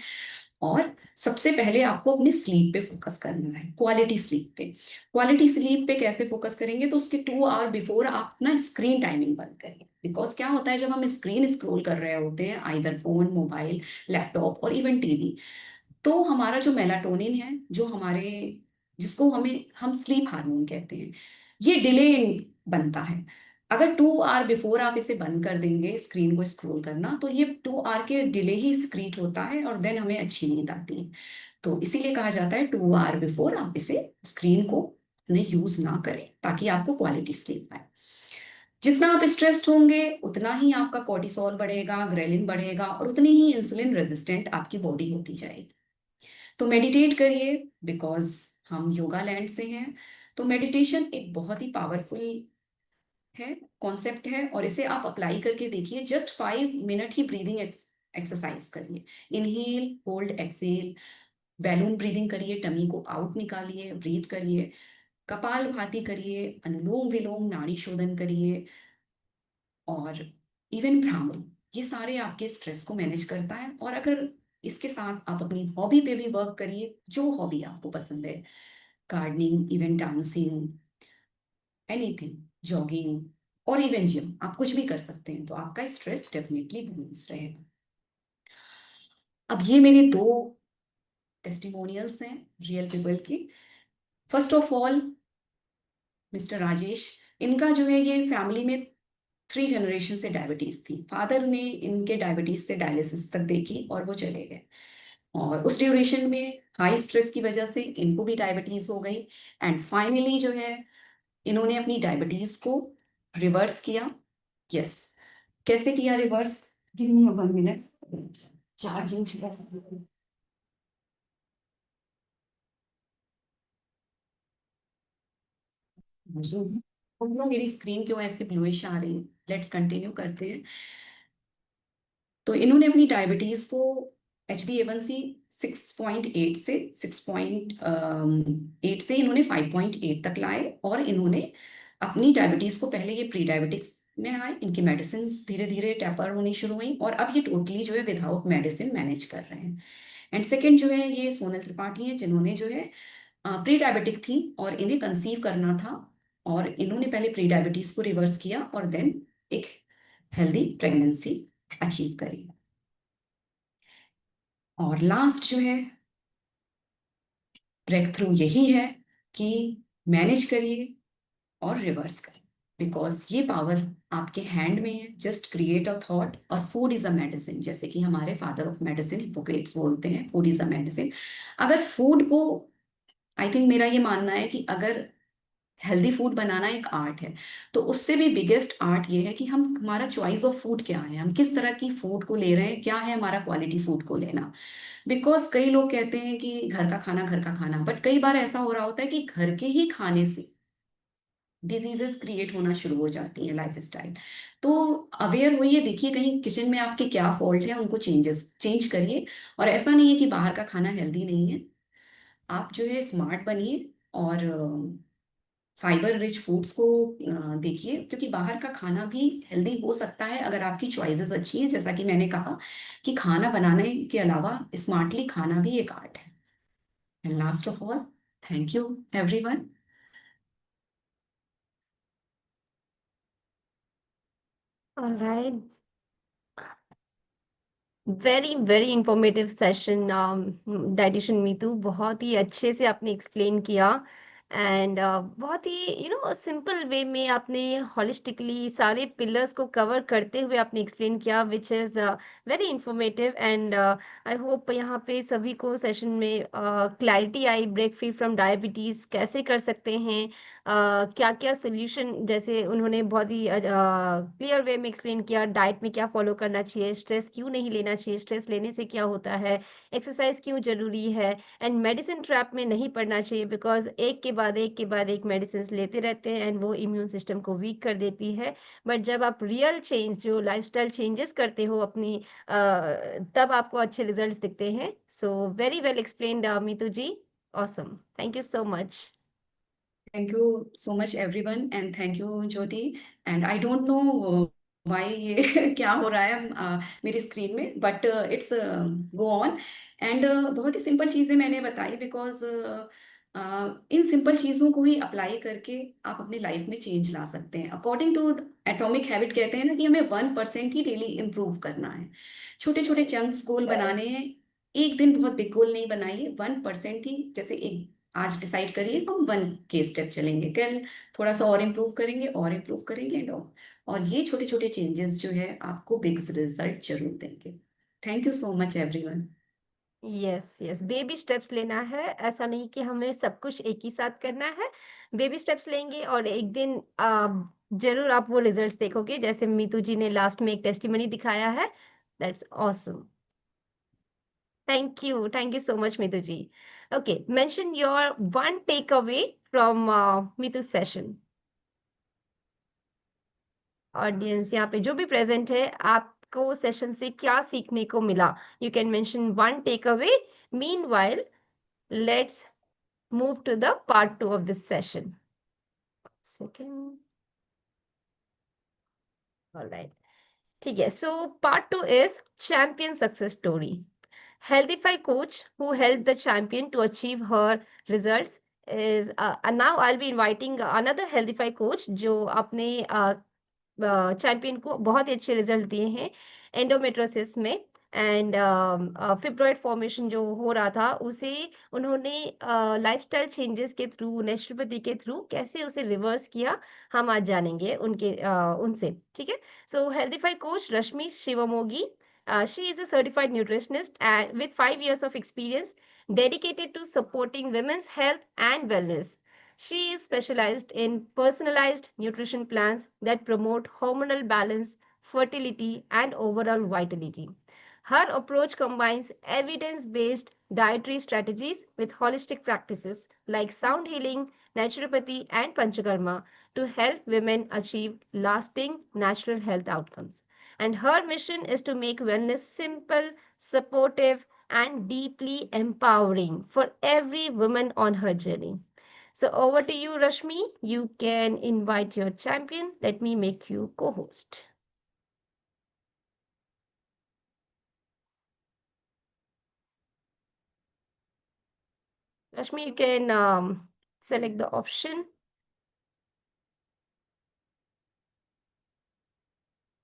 और सबसे पहले आपको अपनी स्लीप पे फोकस करना है, क्वालिटी स्लीप पे। क्वालिटी स्लीप पे कैसे फोकस करेंगे? तो उसके 2 आवर बिफोर आप अपना स्क्रीन टाइमिंग बंद करें। बिकॉज क्या होता है, जब हम स्क्रीन स्क्रॉल कर रहे होते हैं, आइदर फोन, मोबाइल, लैपटॉप और इवन टीवी, तो हमारा जो मेलाटोनिन है, जो हमारे, जिसको हम स्लीप हार्मोन कहते हैं, ये डिले बनता है। अगर 2 आवर बिफोर आप इसे बंद कर देंगे स्क्रीन को स्क्रॉल करना, तो ये 2 आवर के डिले ही स्क्रीट होता है और देन हमें अच्छी नींद आती है। तो इसीलिए कहा जाता है 2 आवर बिफोर आप इसे, स्क्रीन को ने यूज ना करें, ताकि आपको क्वालिटी स्लीप आए। जितना आप स्ट्रेस्ड होंगे उतना ही आपका कोर्टिसोल बढ़ेगा, ग्रेलिन बढ़ेगा, और उतनी ही इंसुलिन रेजिस्टेंट आपकी बॉडी होती जाएगी। तो मेडिटेट करिए, बिकॉज हम योगा लैंड से हैं। तो मेडिटेशन एक बहुत ही पावरफुल है, कॉन्सेप्ट है, और इसे आप अप्लाई करके देखिए। जस्ट 5 मिनट ही ब्रीदिंग एक्सरसाइज करिए। Inhale, hold, exhale, balloon breathing करिए, टमी को आउट निकालिए, ब्रीथ करिए, कपाल भाती करिए, अनुलोम विलोम नाड़ी शोधन करिए, और इवन भ्रामरी। ये सारे आपके स्ट्रेस को मैनेज करता है। और अगर इसके साथ आप अपनी हॉबी पे भी वर्क करिए, जो हॉबी आपको पसंद है, gardening, even dancing, anything, jogging, और इवन जिम, आप कुछ भी कर सकते हैं, तो आपका स्ट्रेस डेफिनेटली बैलेंस रहेगा। अब ये मेरे 2 टेस्टिमोनियल्स हैं रियल पीपल की। First of all, mister Rajesh, इनका जो है ये फैमिली में 3 जनरेशन से डायबिटीज थी। फादर ने इनके डायबिटीज से डायलिसिस तक देखी और वो चले गए। और उस ड्यूरेशन में हाई स्ट्रेस की वजह से इनको भी डायबिटीज हो गई। एंड फाइनली जो है इन्होंने अपनी डायबिटीज को रिवर्स किया। यस, कैसे किया reverse? Give me 1 minute, charging. मेरी स्क्रीन क्यों ऐसे ब्लूइश आ रही है? लेट्स कंटिन्यू करते हैं। तो इन्होंने अपनी डायबिटीज को HbA1c 6.8 से 6.8 से इन्होंने 5.8 तक लाए। और इन्होंने अपनी डायबिटीज को, पहले ये प्री डायबिटिक्स में आए, इनकी मेडिसिन धीरे धीरे टैपर होनी शुरू हुई, और अब ये टोटली जो है विदाउट मेडिसिन मैनेज कर रहे हैं। एंड सेकेंड जो है ये सोनल त्रिपाठी है, जिन्होंने जो है प्री डायबिटिक थी और इन्हें कंसीव करना था, और इन्होंने पहले प्री डायबिटीज को रिवर्स किया और देन एक हेल्दी प्रेगनेंसी अचीव करी। और लास्ट जो है ब्रेक थ्रू यही है कि मैनेज करिए और रिवर्स करें, बिकॉज ये पावर आपके हैंड में है। जस्ट क्रिएट अ थॉट, और फूड इज अ मेडिसिन, जैसे कि हमारे फादर ऑफ मेडिसिन हिपोक्रेट्स बोलते हैं, फूड इज अ मेडिसिन। अगर फूड को, आई थिंक मेरा ये मानना है कि अगर हेल्दी फूड बनाना एक आर्ट है, तो उससे भी बिगेस्ट आर्ट ये है कि हम, हमारा चॉइस ऑफ फूड क्या है, हम किस तरह की फूड को ले रहे हैं, क्या है हमारा क्वालिटी फूड को लेना। बिकॉज कई लोग कहते हैं कि घर का खाना, बट कई बार ऐसा हो रहा होता है कि घर के ही खाने से डिजीजेस क्रिएट होना शुरू हो जाती हैं, लाइफ स्टाइल। तो अवेयर होइए, देखिए कहीं किचन में आपके क्या फॉल्ट है, उनको चेंज करिए। और ऐसा नहीं है कि बाहर का खाना हेल्दी नहीं है, आप जो है स्मार्ट बनिए और फाइबर रिच फूड्स को देखिए, क्योंकि बाहर का खाना भी हेल्दी हो सकता है अगर आपकी चॉइसेस अच्छी हैं। जैसा कि मैंने कहा कि खाना बनाने के अलावा स्मार्टली खाना भी एक आर्ट है। And last of all, thank you everyone. Alright, very very informative session dietitian Meetu, बहुत ही अच्छे से आपने एक्सप्लेन किया। एंड बहुत ही सिंपल वे में आपने हॉलिस्टिकली सारे पिलर्स को कवर करते हुए आपने एक्सप्लेन किया, which is very informative. And I hope यहाँ पे सभी को सेशन में क्लैरिटी आई, ब्रेक फ्री फ्रॉम डायबिटीज़ कैसे कर सकते हैं, क्या क्या सोल्यूशन, जैसे उन्होंने बहुत ही क्लियर वे में एक्सप्लेन किया, डाइट में क्या फॉलो करना चाहिए, स्ट्रेस क्यों नहीं लेना चाहिए, स्ट्रेस लेने से क्या होता है, एक्सरसाइज क्यों जरूरी है, एंड मेडिसिन ट्रैप में नहीं पड़ना चाहिए, बिकॉज एक के बाद एक के बाद एक मेडिसिन लेते रहते हैं एंड वो इम्यून सिस्टम को वीक कर देती है। बट जब आप रियल चेंज, जो लाइफस्टाइल चेंजेस करते हो अपनी, तब आपको अच्छे रिजल्ट्स दिखते हैं। So very well explained Meetu ji, awesome, thank you so much. Thank you so much everyone, and thank you Jyoti. And I don't know why ये क्या हो रहा है मेरी स्क्रीन में, but it's go on. And बहुत ही सिंपल चीज़ें मैंने बताई, बिकॉज इन सिंपल चीज़ों को ही अप्लाई करके आप अपनी लाइफ में चेंज ला सकते हैं। अकॉर्डिंग टू एटॉमिक हैबिट कहते हैं ना कि हमें 1% ही डेली इम्प्रूव करना है। छोटे छोटे चंक्स गोल बनाने हैं, एक दिन बहुत बिग गोल नहीं बनाइए, 1% ही। जैसे एक आज डिसाइड करिए हम 1 के स्टेप चलेंगे, कल थोड़ा सा और इम्प्रूव करेंगे, और इम्प्रूव करेंगे, और ये छोटे छोटे चेंजेस जो है आपको बिग रिजल्ट जरूर देंगे। Thank you so much everyone. Yes yes, baby steps लेना है, ऐसा नहीं कि हमें सब कुछ एक ही साथ करना है। बेबी स्टेप्स लेंगे और एक दिन जरूर आप वो रिजल्ट्स देखोगे, जैसे मीतू जी ने लास्ट में एक टेस्टिमनी दिखाया है। That's awesome, thank you so much Meetu ji. Okay, mention your one take away from Meetu session. Audience यहाँ पे जो भी प्रेजेंट है, आपको सेशन से क्या सीखने को मिला? You can mention one take away. Meanwhile, let's move to the part 2 of this session. Second. All right. ठीक है. So part 2 is champion success story. Healthify coach who helped the champion to achieve her results is and now I'll be inviting another Healthify coach जो अपने champion को बहुत ही अच्छे result दिए हैं endometriosis में। एंड फिब्रॉइड फॉर्मेशन जो हो रहा था उसे उन्होंने लाइफस्टाइल चेंजेस के थ्रू, नेचुरोपैथी के थ्रू कैसे उसे रिवर्स किया, हम आज जानेंगे उनके उनसे। ठीक है। So Healthify coach Rashmi Shivamogi, she is a certified nutritionist and with 5 years of experience dedicated to supporting women's health and wellness. She is specialized in personalized nutrition plans that promote hormonal balance, fertility, and overall vitality. Her approach combines evidence based dietary strategies with holistic practices like sound healing, naturopathy, and panchakarma to help women achieve lasting natural health outcomes. And her mission is to make wellness simple, supportive, and deeply empowering for every woman on her journey. So over to you, Rashmi. You can invite your champion. Let me make you co-host. Rashmi, you can select the option.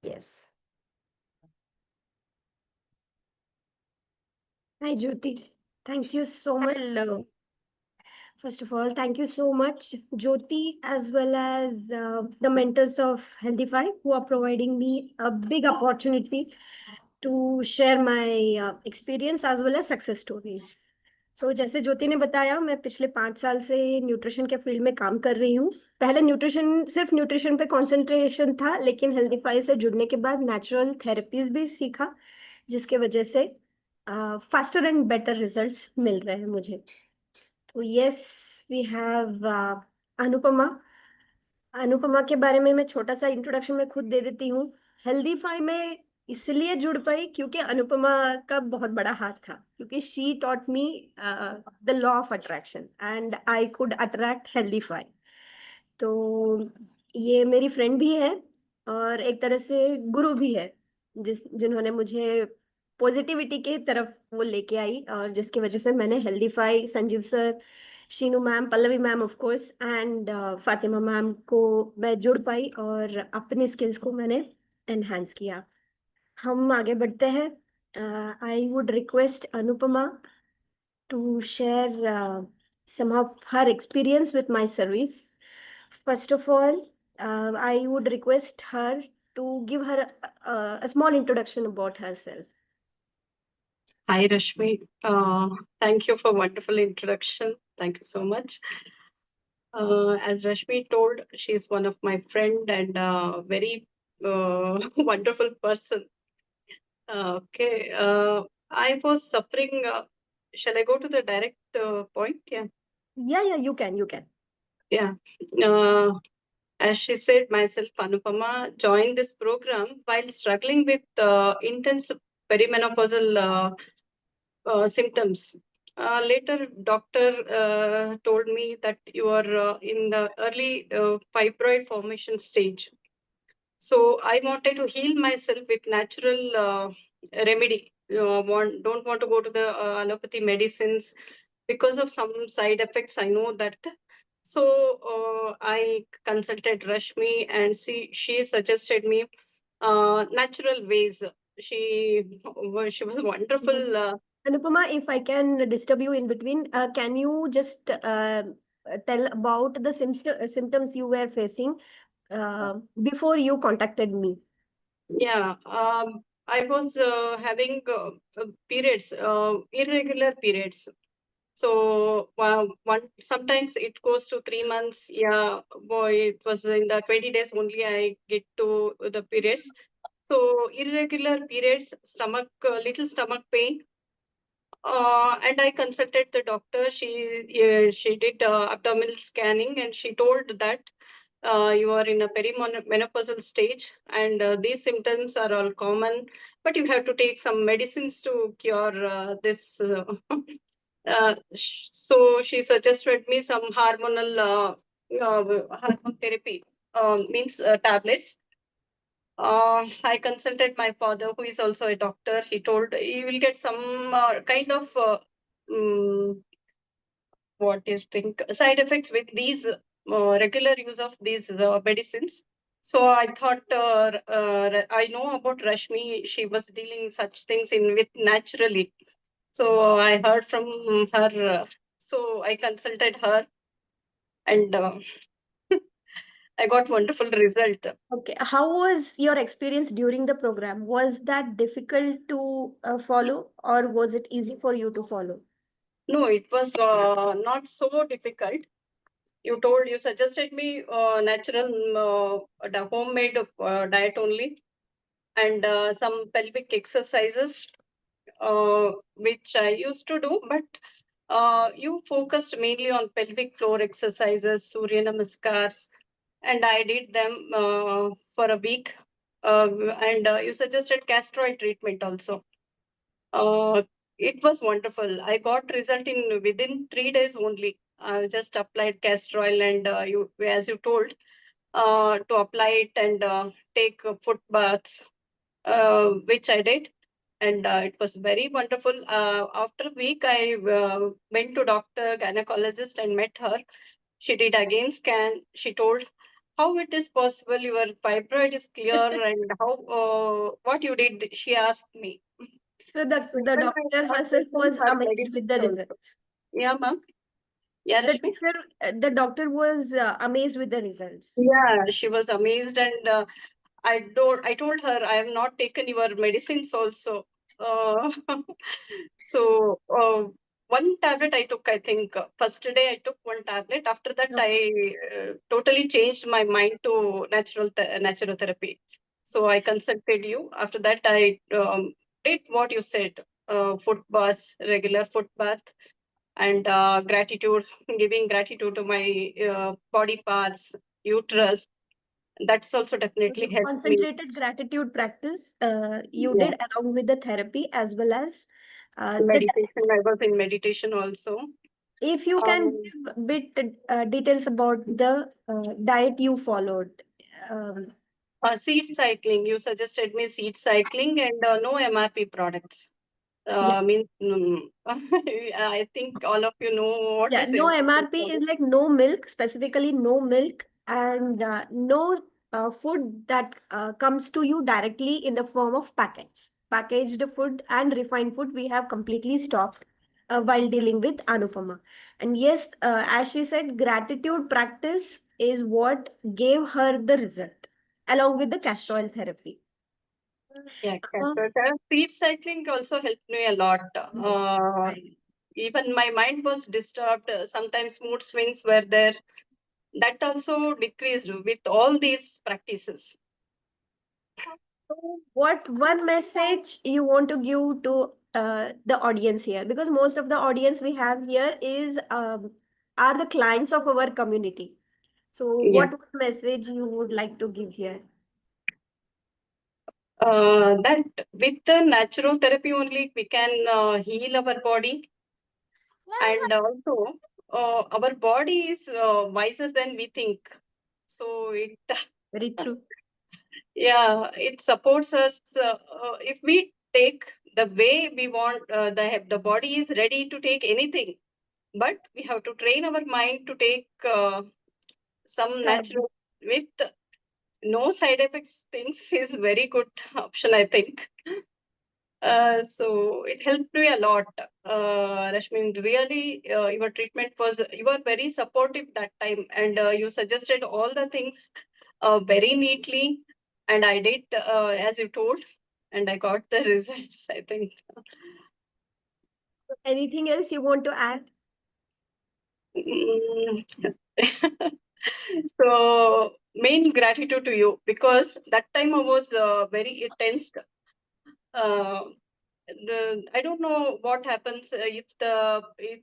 Yes. Hi, Jyoti. Thank you so much. Hello. First of all, thank you so much, Jyoti, as well as the mentors of Healthify, who are providing me a big opportunity to share my experience as well as success stories. So जैसे ज्योति ने बताया, मैं पिछले 5 साल से nutrition के field में काम कर रही हूँ. पहले सिर्फ न्यूट्रिशन पे कंसंट्रेशन था, लेकिन हेल्दीफाई से जुड़ने के बाद नेचुरल थेरेपीज भी सीखा, जिसके वजह से फास्टर एंड बेटर रिजल्ट्स मिल रहे हैं मुझे. तो यस, वी हैव अनुपमा के बारे में मैं छोटा सा इंट्रोडक्शन में खुद दे देती हूँ. हेल्दीफाई में इसलिए जुड़ पाई क्योंकि अनुपमा का बहुत बड़ा हाथ था, क्योंकि she taught me the law of attraction and I could attract healthify. तो ये मेरी फ्रेंड भी है और एक तरह से गुरु भी है, जिन्होंने मुझे पॉजिटिविटी की तरफ वो लेके आई, और जिसकी वजह से मैंने healthify, Sanjeev sir, Sheenu ma'am, Pallavi ma'am of course, and Fatima ma'am को मैं जुड़ पाई और अपने स्किल्स को मैंने एनहांस किया. हम आगे बढ़ते हैं. I would request Anupama to share some of her experience with my service. First of all, I would request her to give her a small introduction about herself. Hi, Rashmi. Thank you for wonderful introduction. Thank you so much. As Rashmi told, she is one of my friend and very wonderful person. Okay. I was suffering. Shall I go to the direct point? Yeah. Yeah, you can. Yeah. As she said, myself, Anupama, joined this program while struggling with intense perimenopausal symptoms. Later, doctor told me that you are in the early fibroid formation stage. So I wanted to heal myself with natural remedy. Don't want to go to the allopathy medicines because of some side effects. I know that. So I consulted Rashmi and she suggested me natural ways. She was wonderful. Anupama, if I can disturb you in between, can you just tell about the symptoms you were facing before you contacted me? Yeah, I was having periods, irregular periods. So sometimes it goes to 3 months. Yeah, boy, it was in the 20 days only I get to the periods. So irregular periods, little stomach pain. And I consulted the doctor. She did abdominal scanning and she told that you are in a perimenopausal stage and these symptoms are all common, but you have to take some medicines to cure this. So she suggested me some hormonal hormone therapy, means tablets. I consulted my father, who is also a doctor. He told you will get some kind of side effects with these regular use of these medicines. So I thought I know about Rashmi. She was dealing such things with naturally. So I heard from her. So I consulted her, and I got wonderful result. Okay, how was your experience during the program? Was that difficult to follow, or was it easy for you to follow? No, it was not so difficult. You suggested me natural, the homemade diet only, and some pelvic exercises, which I used to do, but you focused mainly on pelvic floor exercises, Surya Namaskars, and I did them for a week. And you suggested castor oil treatment also. It was wonderful. I got result within 3 days only. I just applied castor oil and you, as you told, to apply it and take foot baths, which I did. And it was very wonderful. After a week, I went to doctor, gynecologist and met her. She did again scan. She told how it is possible your fibroid is clear and how what you did. She asked me. So the doctor herself was amazed with the results. Yeah, ma'am. Yeah, The Rashmi? doctor was amazed with the results. Yeah, she was amazed, and I told her I have not taken your medicines also. Uh, so one tablet I took, I think first day I took one tablet. After that, I totally changed my mind to naturotherapy. So I consulted you. After that, I did what you said: foot baths, regular foot bath, and gratitude, giving gratitude to my body parts, uterus. That's also definitely helped me. Concentrated gratitude practice you Yeah. did along with the therapy as well as the Meditation. I was in meditation also. if you can Um, give a bit details about the diet you followed. Um, seed cycling. You suggested me seed cycling and no MRP products. yeah, Means I think all of you know what yeah. is No MRP MRP is product. like no milk, specifically no milk, and no food that comes to you directly in the form of packets. Packaged food and refined food we have completely stopped while dealing with Anupama. And yes, as she said, gratitude practice is what gave her the result, along with the castor oil therapy. Yeah, Uh, seed cycling also helped me a lot. Even my mind was disturbed. Sometimes mood swings were there. That also decreased with all these practices. What one message you want to give to the audience here? Because most of the audience we have here is are the clients of our community. So, Yeah. what message you would like to give here? That with the natural therapy only we can heal our body, and also our body is wiser than we think. So it Very true. yeah, it supports us if we take the way we want. The body is ready to take anything, but we have to train our mind to take some Correct. natural with no side effects things is very good option, I think. So it helped me a lot. Rashmi, really, your treatment was, you were very supportive that time, and you suggested all the things very neatly, and I did as you told, and I got the results, I think. Anything else you want to add? Mm. So, main gratitude to you, because that time I was very tensed. Uh, I don't know what happens if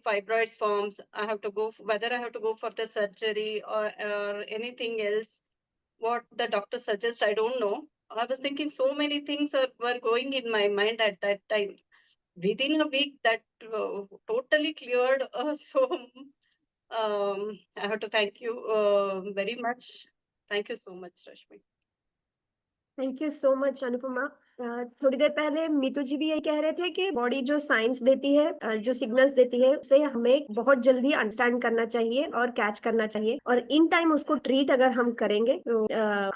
fibroids forms. I have to whether I have to go for the surgery or anything else. What the doctor suggests, I don't know. I was thinking so many things were going in my mind at that time. Within a week, that totally cleared. So I have to thank you very much. Thank you so much, Rashmi. Thank you so much Anupama थोड़ी देर पहले मीतू जी भी यही कह रहे थे कि body जो science देती है जो सिग्नल्स देती है उसे हमें बहुत जल्दी अंडरस्टैंड करना चाहिए और कैच करना चाहिए और इन टाइम उसको ट्रीट अगर हम करेंगे तो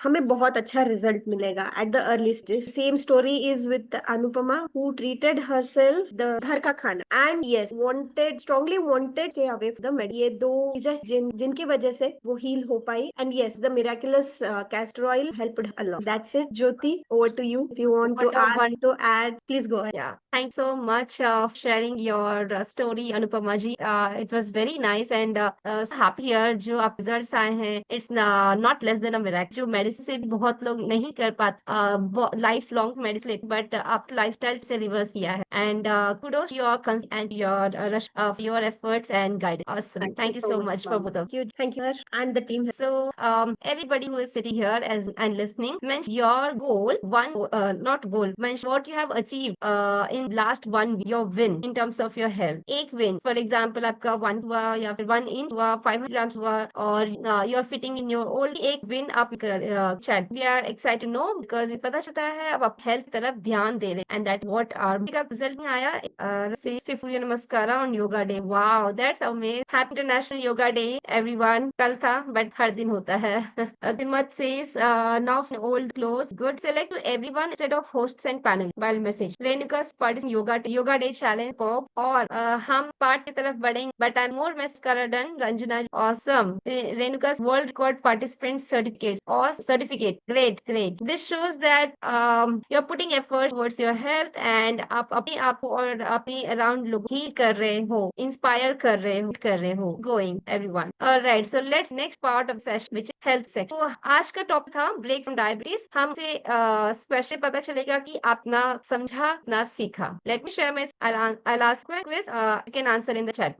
हमें बहुत अच्छा रिजल्ट मिलेगा at the early stage same story is with Anupama who treated herself the घर का खाना and yes wanted strongly wanted stay away from the मेड ये दो चीजें जिनकी वजह से वो हील हो पाई and yes the miraculous castor oil helped a lot that's it Jyoti, over to you. If you want What a to add, please go ahead. Yeah, thanks so much for sharing your story, Anupama ji. It was very nice and so happy here जो आप results आए हैं. It's not less than a miracle. जो medicine से भी बहुत लोग नहीं कर पाते लाइफ लॉन्ग मेडिसिन लेते, बट आप लाइफस्टाइल से रिवर्स किया है. And kudos to your and your rush of your efforts and guidance. Awesome. Thank you so much for ma'am. both of you. Thank you, Harsh, and the team. So, everybody who is sitting here as and listening, mention your goal, not goal, mention what you have achieved in last 1 week, your win in terms of your health. एक win, for example, आपका 1 हुआ या फिर 1 inch हुआ, 500 grams हुआ, और you are fitting in your old एक win आप chat. We are excited to know because ये पता चलता है अब आप health की तरफ ध्यान दे रहे हैं, and that what our result में आया. Say Surya Namaskara on Yoga Day. Wow, that's amazing. Happy International Yoga Day, everyone. कल था, but हर दिन होता है. Dimmat says, now old clothes. Good. Select to everyone instead of of hosts and panel while message. Renuka's participant yoga day challenge pop और हम part की तरफ बढ़ेंगे. But I'm more mascara done. Ranjana, awesome. Renuka's world record participant certificates or certificate. Great. This shows that you're putting effort towards your health and आप अपने आप को और अपने अराउंड लोग हील कर रहे हो, इंस्पायर कर रहे हो. Going everyone. Alright, so let's next part of session which is health section. तो आज का टॉपिक था ब्रेक फ्रॉम डायबिटीज. हमसे स्पेशली पता चलेगा कि आपने समझा ना सीखा. Let me share my I'll ask a quiz. You can answer in the chat.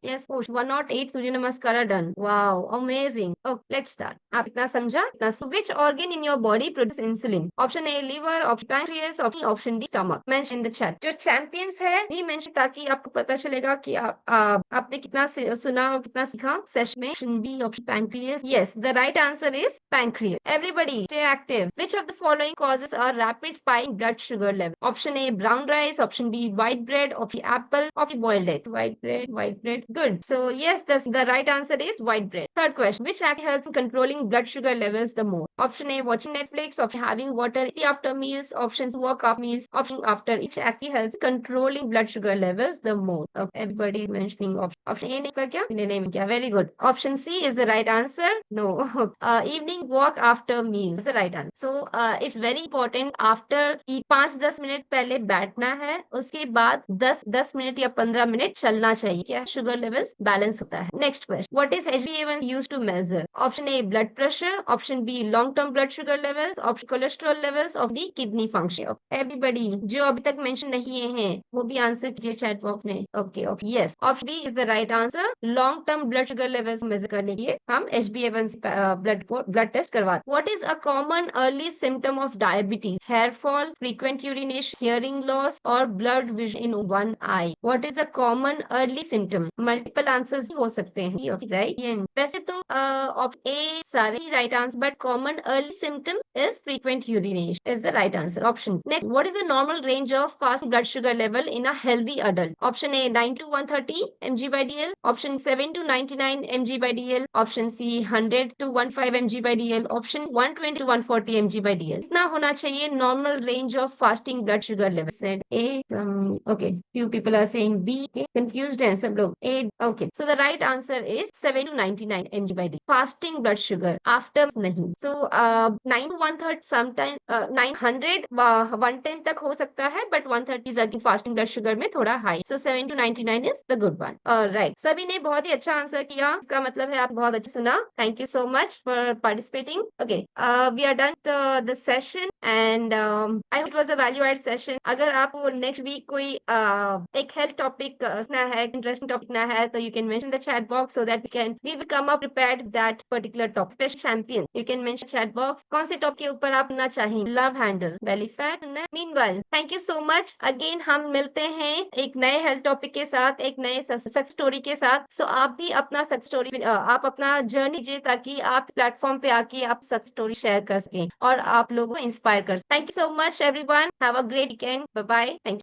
Yes, coach. 108 Surya Namaskara done. Wow, amazing. Okay, let's start. आप इतना समझा? So which organ in your body produces insulin? Option A liver, option pancreas, option D stomach. Mention in the chat. जो champions है भी mention ताकि आपको पता चलेगा कि आपने कितना सुना और कितना सीखा सेशन में. Option B, option pancreas. Yes, the right answer is pancreas. Everybody stay active. Which of the following causes a rapid spike in blood sugar level? Option A brown rice, option B white bread, option apple, option boiled egg. White bread. Good. So yes, the right answer is white bread. Third question. Which act helps in controlling blood sugar levels the most? Option A watching Netflix, option having water after meals, options work after meals, option after each act helps controlling blood sugar levels the most. Okay, everybody is mentioning option A नहीं क्या? नहीं क्या? Very good. Option C is the right answer. No. Evening walk after meals is the right answer. So it's very important after 5-10 minute पहले बैठना है, उसके बाद 10 minute या 15 मिनट चलना चाहिए. क्या शुगर लेवल्स बैलेंस होता है. Next question. What is HbA1c used to measure? Option A blood pressure, option B long term blood sugar levels, option cholesterol levels, of D kidney function. Everybody जो अभी तक mention नहीं है वो भी answer कीजिए चैट बॉक्स में. Okay yes, option B is the right answer. Long term blood sugar levels measure करने के लिए हम HbA1c ब्लड टेस्ट करवाते. What is a common early symptom of diabetes? Hair fall, frequent urination, hearing loss और blurred vision in one eye. What is the common early symptom? Multiple answers हो सकते हैं. Right. वैसे तो option A सारे right answer, but common early symptom is frequent urination is the right answer. Option next. What is the normal range of fast blood sugar level in a healthy adult? Option A 9 to 130 mg/dl, option 7 to 99 mg/dl, option C 100 to 15 mg/dl, option 120 to 140 mg/dl. कितना होना चाहिए normal range of fasting blood sugar level? Said A. Okay, few people are saying B. Confused हैं सब लोग. A. Okay, so the right answer is 7 to 99 mg/dl. Fasting blood sugar after नहीं. So 9 to 130 sometime 900 110 तक हो सकता है, but 130 is again fasting blood sugar में थोड़ा high. So 7 to 99 is the good one. Right. सभी ने बहुत ही अच्छा आंसर किया. इसका मतलब है आप बहुत अच्छा सुना. Thank you so much for participating. Okay, we are done the session and I hope it was a value add session. अगर आपको next week कोई एक health topic सुनना है, interesting topic ना है, तो you can mention the chat box so that we will come up prepared with that particular topic. Special champion, you can mention chat box. कौन से टॉपिक के ऊपर आप ना चाहिए? Love handles, belly fat. Meanwhile, thank you so much. Again हम मिलते हैं एक नए हेल्थ टॉपिक के साथ, एक नए सक्सेस स्टोरी के साथ. So आप भी अपना सक्सेस स्टोरी आप अपना जर्नी कीजिए ताकि आप प्लेटफॉर्म पे आके आप सक्सेस स्टोरी शेयर कर सकें और आप लोगों को इंस्पायर कर सकें. Thank you so much everyone. Have a great weekend. Bye bye. Thank you.